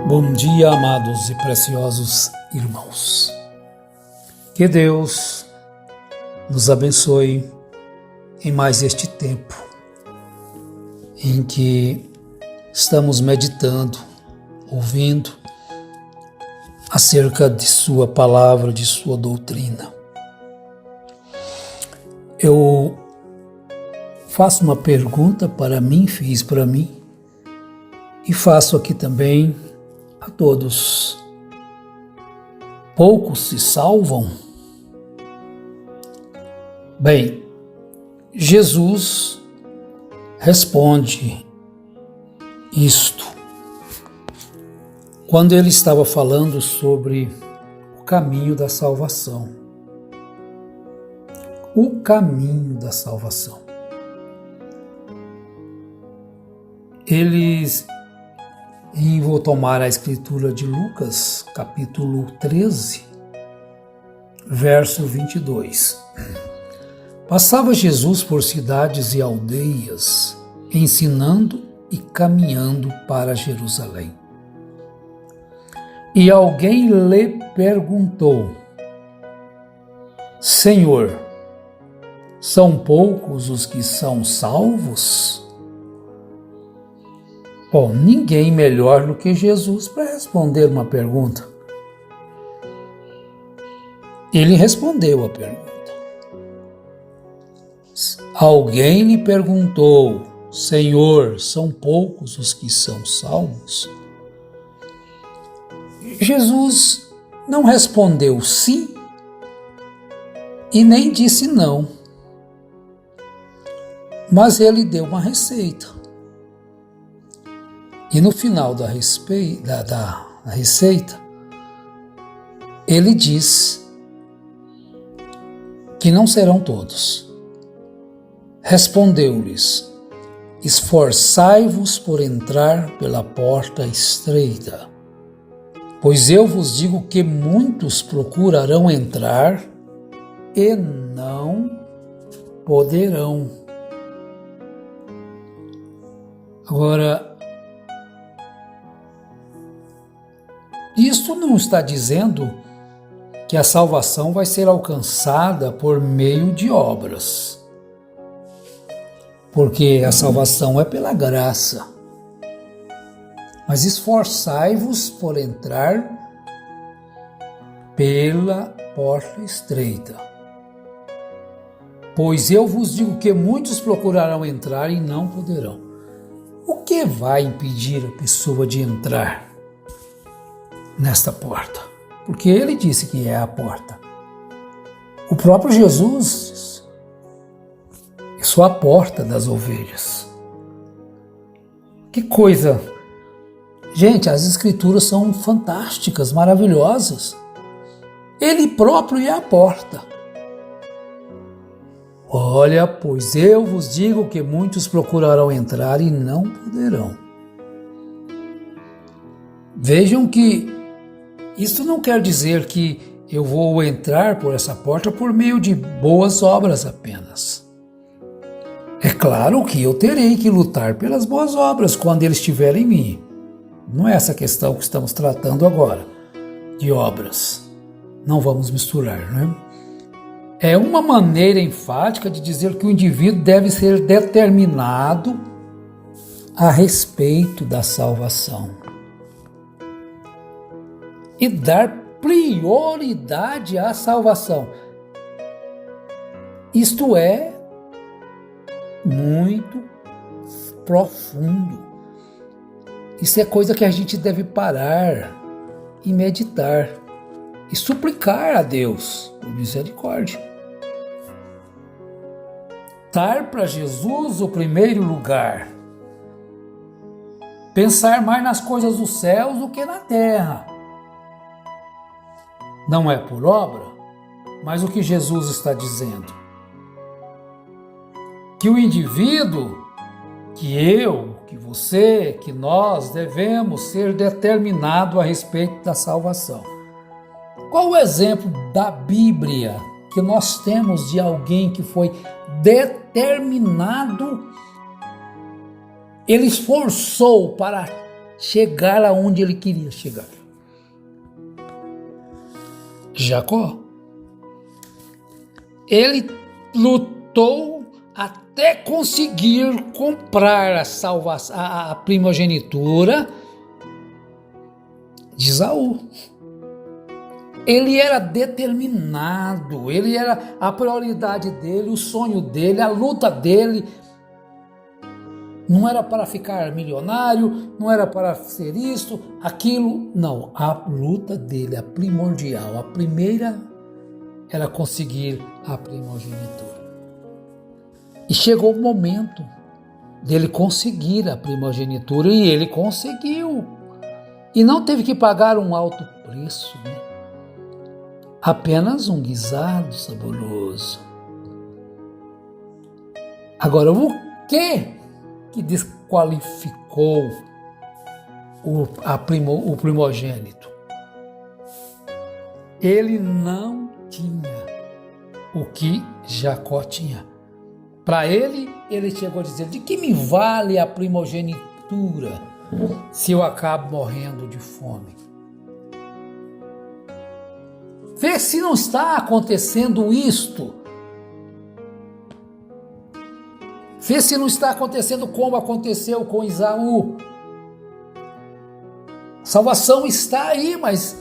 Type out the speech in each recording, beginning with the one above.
Bom dia, amados e preciosos irmãos. Que Deus nos abençoe em mais este tempo em que estamos meditando, ouvindo acerca de sua palavra, de sua doutrina. Eu faço uma pergunta para mim, fiz para mim, e faço aqui também a todos. Poucos se salvam? Bem, Jesus responde isto quando ele estava falando sobre o caminho da salvação. O caminho da salvação. E vou tomar a escritura de Lucas, capítulo 13, verso 22. Passava Jesus por cidades e aldeias, ensinando e caminhando para Jerusalém. E alguém lhe perguntou: Senhor, são poucos os que são salvos? Bom, ninguém melhor do que Jesus para responder uma pergunta. Ele respondeu a pergunta. Alguém lhe perguntou: Senhor, são poucos os que são salvos? Jesus não respondeu sim e nem disse não, mas ele deu uma receita. E no final da receita, ele diz que não serão todos. Respondeu-lhes: Esforçai-vos por entrar pela porta estreita, pois eu vos digo que muitos procurarão entrar e não poderão. Agora, isto não está dizendo que a salvação vai ser alcançada por meio de obras, porque a salvação é pela graça. Mas esforçai-vos por entrar pela porta estreita, pois eu vos digo que muitos procurarão entrar e não poderão. O que vai impedir a pessoa de entrar nesta porta? Porque ele disse que é a porta. O próprio Jesus, eu sou a porta das ovelhas. Que coisa! Gente, as escrituras são fantásticas, maravilhosas. Ele próprio é a porta. Olha, pois eu vos digo que muitos procurarão entrar e não poderão. Vejam que isso não quer dizer que eu vou entrar por essa porta por meio de boas obras apenas. É claro que eu terei que lutar pelas boas obras quando ele estiver em mim. Não é essa questão que estamos tratando agora, de obras. Não vamos misturar, não é? É uma maneira enfática de dizer que o indivíduo deve ser determinado a respeito da salvação e dar prioridade à salvação. Isto é muito profundo. Isso é coisa que a gente deve parar e meditar e suplicar a Deus por misericórdia. Dar para Jesus o primeiro lugar. Pensar mais nas coisas dos céus do que na terra. Não é por obra, mas o que Jesus está dizendo? Que o indivíduo, que eu, que você, que nós devemos ser determinado a respeito da salvação. Qual o exemplo da Bíblia que nós temos de alguém que foi determinado, ele esforçou para chegar aonde ele queria chegar. Jacó, ele lutou até conseguir comprar a salvação, a primogenitura de Esaú. Ele era determinado, ele era a prioridade dele, o sonho dele, a luta dele. Não era para ficar milionário, não era para ser isto, aquilo, não. A luta dele, a primordial, a primeira era conseguir a primogenitura. E chegou o momento dele conseguir a primogenitura e ele conseguiu. E não teve que pagar um alto preço, né? Apenas um guisado saboroso. Agora, o que desqualificou o primogênito? Ele não tinha o que Jacó tinha. Para ele chegou a dizer: de que me vale a primogenitura se eu acabo morrendo de fome? Vê se não está acontecendo isto. Vê se não está acontecendo como aconteceu com Esaú. Salvação está aí, mas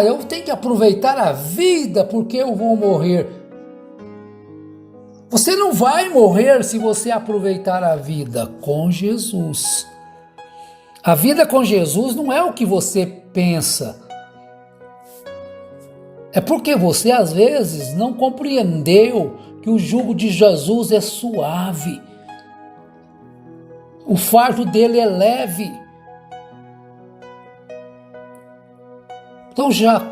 eu tenho que aproveitar a vida porque eu vou morrer. Você não vai morrer se você aproveitar a vida com Jesus. A vida com Jesus não é o que você pensa. É porque você, às vezes, não compreendeu que o jugo de Jesus é suave. O fardo dele é leve. Então,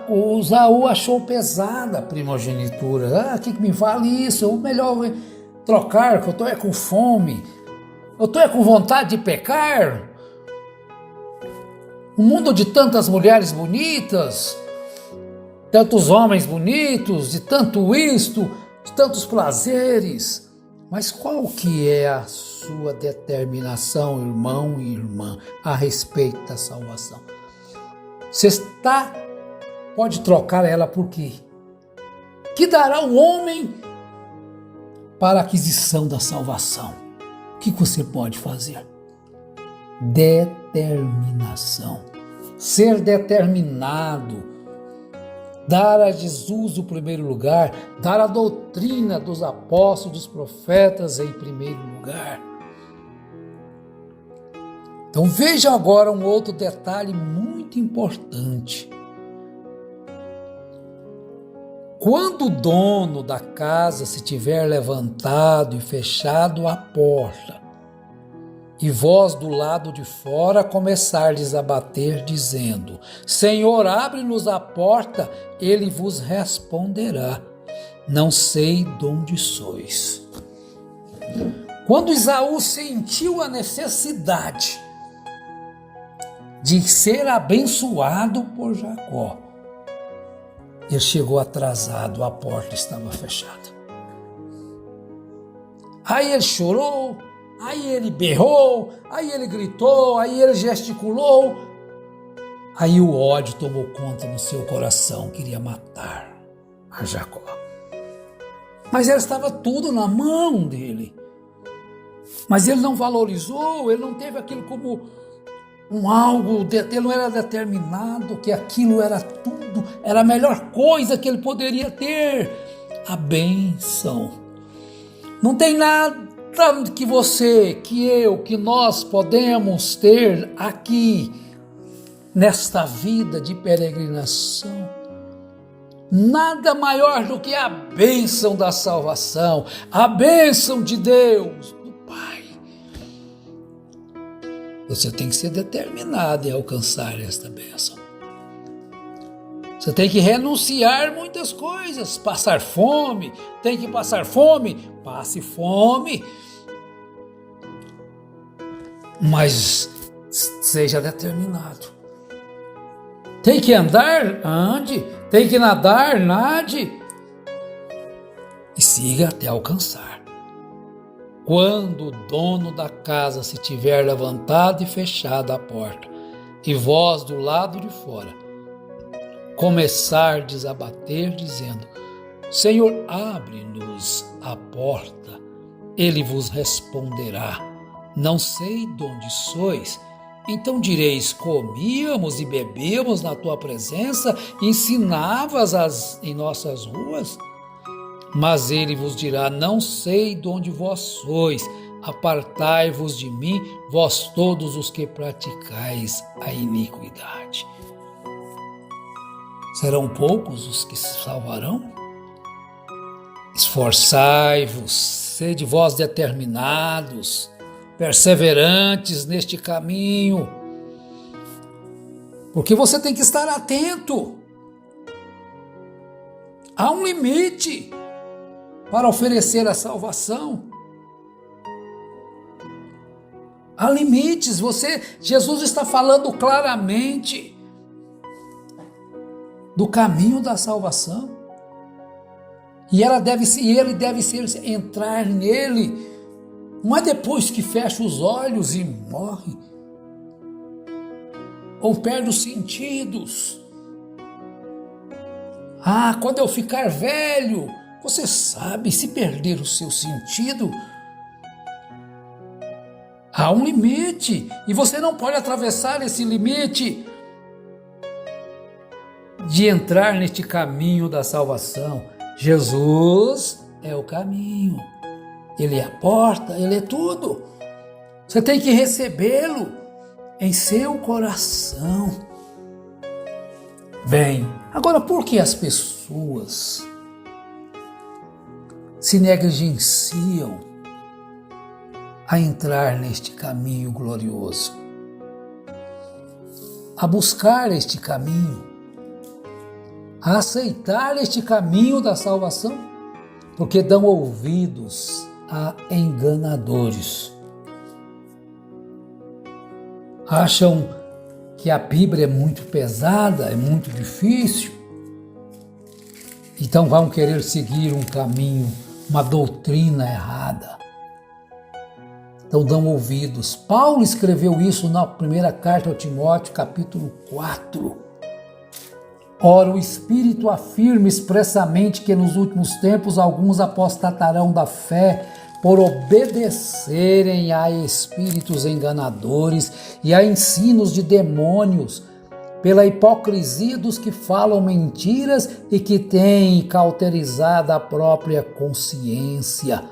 o Esaú achou pesada a primogenitura. O que me vale isso? É melhor trocar, que eu estou com fome. Eu estou com vontade de pecar. Um mundo de tantas mulheres bonitas, tantos homens bonitos, de tanto isto, de tantos prazeres. Mas qual que é a sua determinação, irmão e irmã, a respeito da salvação? Você pode trocar ela por quê? Que dará o homem para a aquisição da salvação? O que você pode fazer? Determinação. Ser determinado. Dar a Jesus o primeiro lugar, dar a doutrina dos apóstolos, dos profetas em primeiro lugar. Então veja agora um outro detalhe muito importante. Quando o dono da casa se tiver levantado e fechado a porta, e vós do lado de fora começardes a bater, dizendo: Senhor, abre-nos a porta, ele vos responderá: não sei de onde sois. Quando Esaú sentiu a necessidade de ser abençoado por Jacó, ele chegou atrasado, a porta estava fechada. Aí ele chorou, aí ele berrou, aí ele gritou, aí ele gesticulou. Aí o ódio tomou conta no seu coração, queria matar a Jacó. Mas estava tudo na mão dele. Mas ele não valorizou, ele não teve aquilo como algo, ele não era determinado que aquilo era tudo, era a melhor coisa que ele poderia ter, a bênção. Não tem nada que você, que eu, que nós podemos ter aqui nesta vida de peregrinação. Nada maior do que a bênção da salvação, a bênção de Deus, do Pai. Você tem que ser determinado em alcançar esta bênção. Você tem que renunciar muitas coisas, passar fome, tem que passar fome, passe fome. Mas seja determinado. Tem que andar? Ande. Tem que nadar? Nade. E siga até alcançar. Quando o dono da casa se tiver levantado e fechado a porta, e vós do lado de fora começardes a bater, dizendo: Senhor, abre-nos a porta. Ele vos responderá: não sei de onde sois. Então direis: comíamos e bebíamos na tua presença, ensinavas em nossas ruas? Mas ele vos dirá: não sei de onde vós sois, apartai-vos de mim, vós todos os que praticais a iniquidade. Serão poucos os que se salvarão? Esforçai-vos, sede vós determinados, perseverantes neste caminho, porque você tem que estar atento. Há um limite para oferecer a salvação. Há limites. Jesus está falando claramente do caminho da salvação. E ele deve entrar nele. Não é depois que fecha os olhos e morre, ou perde os sentidos. Quando eu ficar velho, você sabe, se perder o seu sentido, há um limite, e você não pode atravessar esse limite de entrar neste caminho da salvação. Jesus é o caminho, Ele é a porta, Ele é tudo. Você tem que recebê-lo em seu coração. Bem, agora por que as pessoas se negligenciam a entrar neste caminho glorioso, a buscar este caminho, a aceitar este caminho da salvação? Porque dão ouvidos a enganadores. Acham que a Bíblia é muito pesada, é muito difícil, então vão querer seguir um caminho, uma doutrina errada. Então dão ouvidos. Paulo escreveu isso na primeira carta ao Timóteo, capítulo 4. Ora, o Espírito afirma expressamente que nos últimos tempos alguns apostatarão da fé por obedecerem a espíritos enganadores e a ensinos de demônios, pela hipocrisia dos que falam mentiras e que têm cauterizado a própria consciência.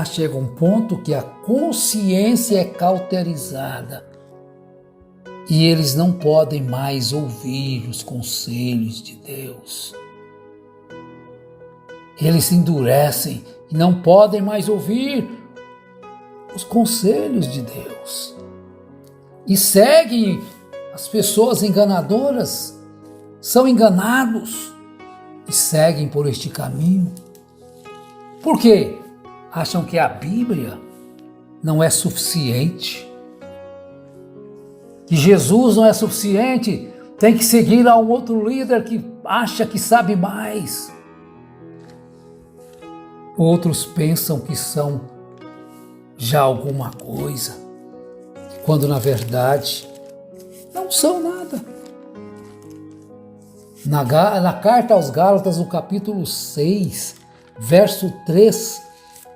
Chega um ponto que a consciência é cauterizada e eles não podem mais ouvir os conselhos de Deus. Eles se endurecem e não podem mais ouvir os conselhos de Deus. E seguem as pessoas enganadoras, são enganados e seguem por este caminho. Por quê? Acham que a Bíblia não é suficiente, que Jesus não é suficiente, tem que seguir a um outro líder que acha que sabe mais. Outros pensam que são já alguma coisa, quando na verdade não são nada. Na carta aos Gálatas, no capítulo 6, verso 3,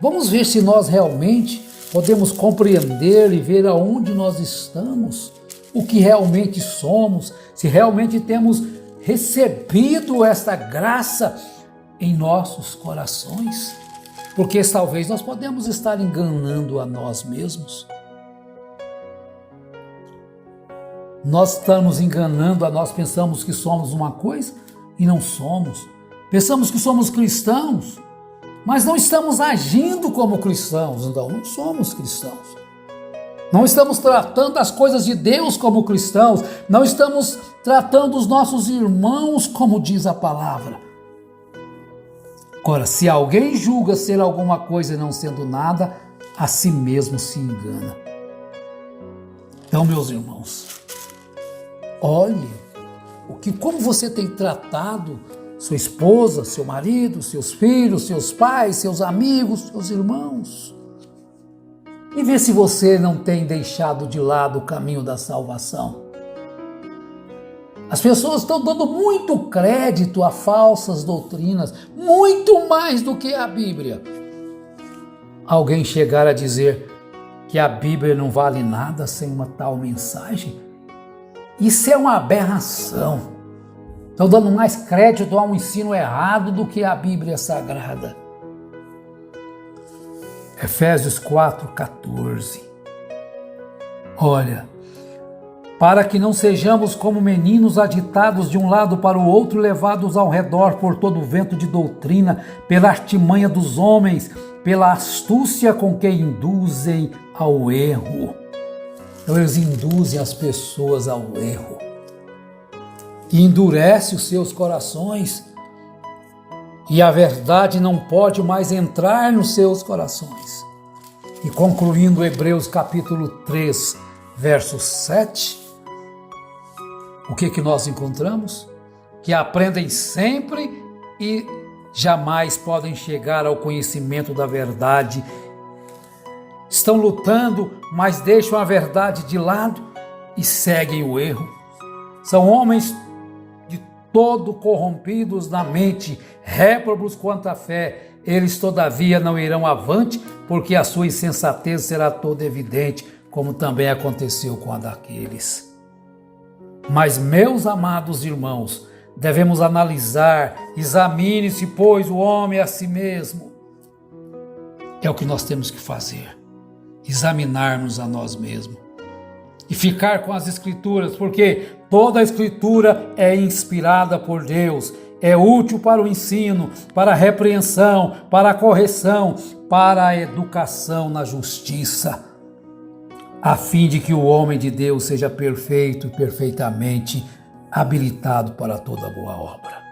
vamos ver se nós realmente podemos compreender e ver aonde nós estamos, o que realmente somos, se realmente temos recebido esta graça em nossos corações, porque talvez nós podemos estar enganando a nós mesmos. Nós estamos enganando a nós, pensamos que somos uma coisa e não somos. Pensamos que somos cristãos, mas não estamos agindo como cristãos, então não somos cristãos. Não estamos tratando as coisas de Deus como cristãos, não estamos tratando os nossos irmãos como diz a palavra. Agora, se alguém julga ser alguma coisa e não sendo nada, a si mesmo se engana. Então, meus irmãos, olhe como você tem tratado sua esposa, seu marido, seus filhos, seus pais, seus amigos, seus irmãos. e vê se você não tem deixado de lado o caminho da salvação. As pessoas estão dando muito crédito a falsas doutrinas, muito mais do que a Bíblia. Alguém chegar a dizer que a Bíblia não vale nada sem uma tal mensagem? Isso é uma aberração. Estão dando mais crédito a um ensino errado do que a Bíblia Sagrada. Efésios 4,14. Olha, para que não sejamos como meninos agitados de um lado para o outro, levados ao redor por todo o vento de doutrina, pela artimanha dos homens, pela astúcia com que induzem ao erro. Então eles induzem as pessoas ao erro. E endurece os seus corações. E a verdade não pode mais entrar nos seus corações. E concluindo Hebreus capítulo 3, verso 7, o que nós encontramos? Que aprendem sempre e jamais podem chegar ao conhecimento da verdade. Estão lutando, mas deixam a verdade de lado e seguem o erro. São homens de todo corrompidos na mente, réprobos quanto à fé. Eles, todavia, não irão avante, porque a sua insensatez será toda evidente, como também aconteceu com a daqueles. Mas, meus amados irmãos, devemos analisar, examine-se, pois, o homem a si mesmo. É o que nós temos que fazer, examinarmos a nós mesmos e ficar com as Escrituras, porque toda a Escritura é inspirada por Deus, é útil para o ensino, para a repreensão, para a correção, para a educação na justiça, a fim de que o homem de Deus seja perfeito e perfeitamente habilitado para toda boa obra.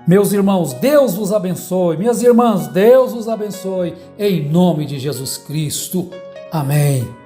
Meus irmãos, Deus vos abençoe. Minhas irmãs, Deus vos abençoe. Em nome de Jesus Cristo. Amém.